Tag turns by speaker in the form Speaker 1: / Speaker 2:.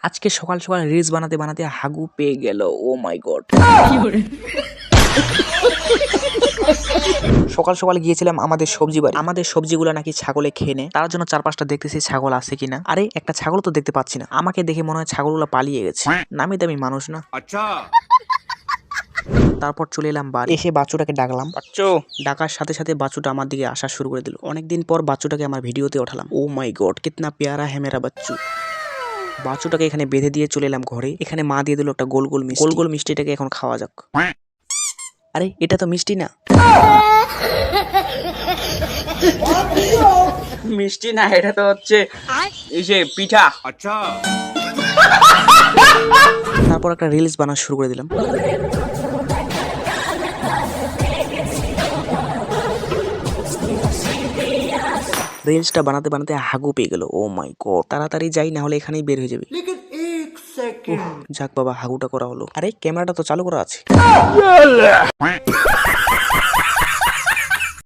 Speaker 1: আজকে সকাল সকাল রিলস বানাতে বানাতে হাগু পেয়ে গেল। ও মাই গড। সকাল সকাল গিয়েছিলাম আমাদের সবজি বাড়ি। আমাদের সবজিগুলো নাকি ছাগলে খেয়ে নেয়, তার জন্য চারপাশটা দেখতেছি ছাগল আছে কিনা। আরে একটা ছাগল তো দেখতে পাচ্ছি না। আমাকে দেখে মনে হয় ছাগলগুলো পালিয়ে গেছে। নামি দামি মানুষ না।
Speaker 2: আচ্ছা।
Speaker 1: তারপর চলে এলাম বাড়ি, এসে বাচ্চুটাকে ডাকলাম। বাচ্চু ডাকার সাথে সাথে বাচ্চুটা আমার দিকে আসা শুরু করে দিল। অনেকদিন পর বাচ্চুটাকে আমার ভিডিওতে ওঠালাম। ও মাই গড, কিতনা প্যারা হ্যায় মেরা বাচ্চু। বাচ্চুটাকে এখানে বেঁধে দিয়ে চলে এলাম ঘরে। এখানে মা দিয়ে দিল একটা গোল গোল মিষ্টি। গোল গোল মিষ্টিটাকে এখন খাওয়া যাক। আরে এটা তো মিষ্টি না।
Speaker 3: মিষ্টি না, এটা তো হচ্ছে এই যে পিঠা।
Speaker 2: আচ্ছা।
Speaker 1: তারপর একটা রিলস বানানো শুরু করে দিলাম। রিলসটা বানাতে বানাতে হাগু পেয়ে গেল। ও মাই গড, তাড়াতাড়ি যাই না হলে এখানেই বের হয়ে যাবে। যাক বাবা, হাগুটা করা হলো। আরে ক্যামেরাটা তো চালু করা আছে।